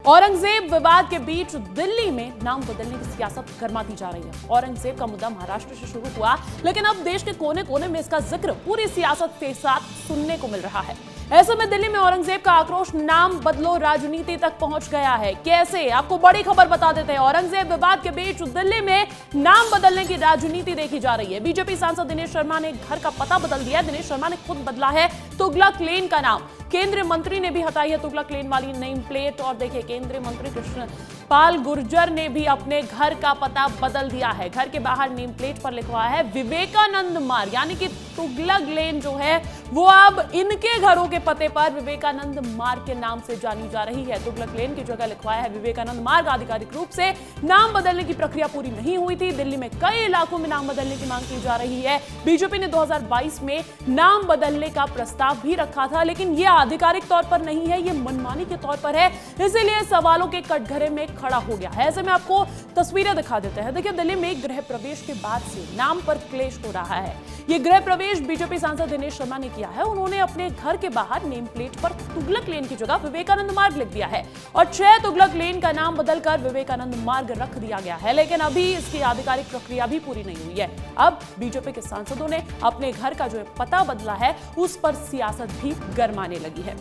औरंगजेब विवाद के बीच दिल्ली में नाम बदलने की सियासत गर्माती जा रही है। औरंगजेब का मुद्दा महाराष्ट्र से शुरू हुआ, लेकिन अब देश के कोने कोने में इसका जिक्र पूरी सियासत के साथ सुनने को मिल रहा है। ऐसे में दिल्ली में औरंगजेब का आक्रोश नाम बदलो राजनीति तक पहुंच गया है। कैसे, आपको बड़ी खबर बता देते हैं। औरंगजेब विवाद के बीच दिल्ली में नाम बदलने की राजनीति देखी जा रही है। बीजेपी सांसद दिनेश शर्मा ने घर का पता बदल दिया। दिनेश शर्मा ने खुद बदला है तुगलक लेन का नाम। केंद्रीय मंत्री ने भी हटाई है तुगलक लेन वाली नेम प्लेट। और देखिए, केंद्रीय मंत्री कृष्ण पाल गुर्जर ने भी अपने घर का पता बदल दिया है। घर के बाहर नेम प्लेट पर लिखा है विवेकानंद मार्ग, यानी कि तुगलक लेन जो है वो अब इनके घरों के पते पर विवेकानंद मार्ग के नाम से जानी जा रही है। तुगलक लेन की जगह लिखवाया है विवेकानंद मार्ग। आधिकारिक रूप से नाम बदलने की प्रक्रिया पूरी नहीं हुई थी। दिल्ली में कई इलाकों में नाम बदलने की मांग की जा रही है। बीजेपी ने 2022 में नाम बदलने का प्रस्ताव भी रखा था, लेकिन यह आधिकारिक तौर पर नहीं है, यह मनमानी के तौर पर है। इसीलिए सवालों के कटघरे में खड़ा हो गया है। ऐसे में आपको तस्वीरें दिखा देते हैं। देखिए, दिल्ली में गृह प्रवेश के बाद से नाम पर क्लेश हो रहा है। यह गृह प्रवेश बीजेपी सांसद दिनेश शर्मा ने किया है। उन्होंने अपने घर के बाहर नेम प्लेट पर तुगलक लेन की जगह विवेकानंद मार्ग लिख दिया है और 6 तुगलक लेन का नाम बदलकर विवेकानंद मार्ग रख दिया गया है। लेकिन अभी इसकी आधिकारिक प्रक्रिया भी पूरी नहीं हुई है। अब बीजेपी के सांसदों ने अपने घर का जो पता बदला है उस पर सियासत भी गरमाने लगी है।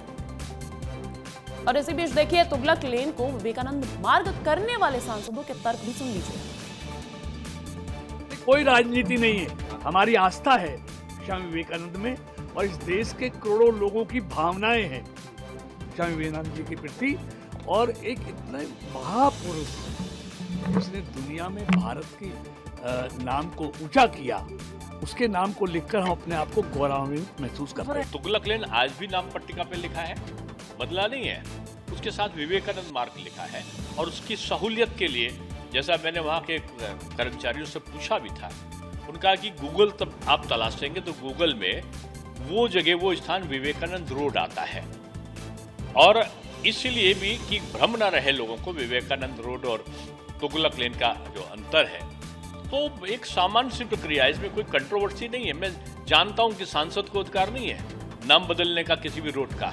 और इसी बीच देखिए, तुगलक लेन को विवेकानंद मार्ग करने वाले सांसदों के तर्क भी सुन लीजिए। कोई राजनीति नहीं है, हमारी आस्था है स्वामी विवेकानंद में और इस देश के करोड़ों लोगों की भावनाएं हैं स्वामी विवेकानंद जी के प्रति। और एक इतना महापुरुष जिसने दुनिया में भारत के नाम को ऊंचा किया, उसके नाम को लिखकर हम अपने आप को गौरवान्वित महसूस करते हैं। तुगलक लेन आज भी नाम पट्टिका पे लिखा है, बदला नहीं है। उसके साथ विवेकानंद मार्ग लिखा है और उसकी सहूलियत के लिए, जैसा मैंने वहाँ के कर्मचारियों से पूछा भी था, उनका कि गूगल तब आप तलाशेंगे तो गूगल में वो जगह, वो स्थान विवेकानंद रोड आता है। और इसलिए भी कि भ्रम न रहे लोगों को विवेकानंद रोड और तुगलक लेन का जो अंतर है, तो एक सामान्य सी प्रक्रिया है, इसमें कोई कंट्रोवर्सी नहीं है। मैं जानता हूं कि सांसद को अधिकार नहीं है नाम बदलने का किसी भी रोड का।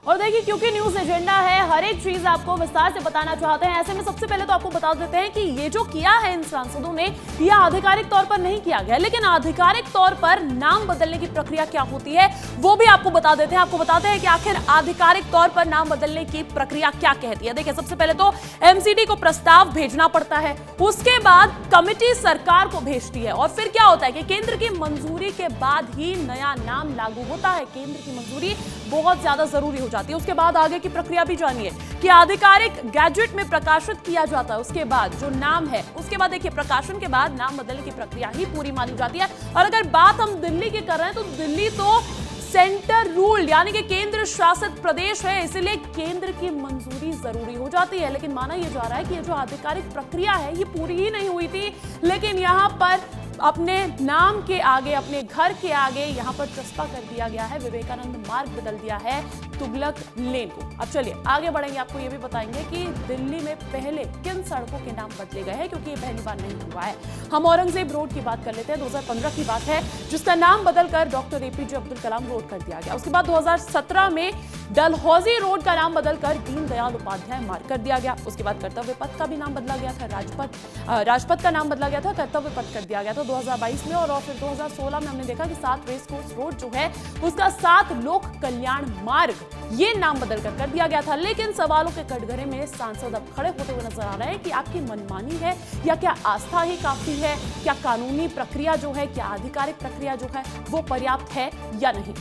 और देखिए, क्योंकि न्यूज एजेंडा है, हर एक चीज आपको विस्तार से बताना चाहते हैं। ऐसे में सबसे पहले तो आपको बता देते हैं कि ये जो किया है इन सांसदों ने, यह आधिकारिक तौर पर नहीं किया गया, लेकिन आधिकारिक तौर पर नाम बदलने की प्रक्रिया क्या होती है वो भी आपको बता देते हैं। आपको बताते हैं कि आखिर आधिकारिक तौर पर नाम बदलने की प्रक्रिया क्या कहती है। देखिए, सबसे पहले तो एमसीडी को प्रस्ताव भेजना पड़ता है, उसके बाद कमिटी सरकार को भेजती है और फिर क्या होता है कि केंद्र की मंजूरी के बाद ही नया नाम लागू होता है। केंद्र की मंजूरी बहुत ज्यादा जरूरी हो जाती है। उसके बाद आगे की प्रक्रिया भी जानिए कि आधिकारिक गैजेट में प्रकाशित किया जाता है। उसके बाद जो नाम है, उसके बाद देखिए प्रकाशन के बाद नाम बदलने की प्रक्रिया ही पूरी मानी जाती है। और अगर बात हम दिल्ली की कर रहे हैं तो दिल्ली तो सेंटर रूल यानी कि केंद्र शासित प्रदेश है, इसलिए केंद्र की मंजूरी जरूरी हो जाती है। लेकिन माना यह जा रहा है कि ये जो आधिकारिक प्रक्रिया है ये पूरी ही नहीं हुई थी, लेकिन यहाँ पर अपने नाम के आगे, अपने घर के आगे यहाँ पर चस्पा कर दिया गया है, विवेकानंद मार्ग बदल दिया है तुगलक लेन को। अब चलिए आगे बढ़ेंगे, आपको ये भी बताएंगे कि दिल्ली में पहले किन सड़कों के नाम बदले गए हैं, क्योंकि ये पहली बार नहीं हुआ है। हम औरंगजेब रोड की बात कर लेते हैं। 2015 की बात है, जिसका नाम बदलकर doctor APJ Abdul Kalam road कर दिया गया। उसके बाद 2017 में डलहौजी रोड का नाम बदलकर दीनदयाल उपाध्याय मार्ग कर दिया गया। उसके बाद कर्तव्य पथ का भी नाम बदला गया था, राजपथ का नाम बदला गया था, कर्तव्य पथ कर दिया गया था 2022 में। और फिर 2016 में हमने देखा कि 7 रेस कोर्स रोड जो है उसका 7 लोक कल्याण मार्ग ये नाम बदलकर कर दिया गया था। लेकिन सवालों के कटघरे में सांसद अब खड़े होते हुए नजर आ रहे हैं कि आपकी मनमानी है या क्या आस्था ही काफी है, क्या कानूनी प्रक्रिया जो है, क्या आधिकारिक प्रक्रिया जो है वो पर्याप्त है या नहीं।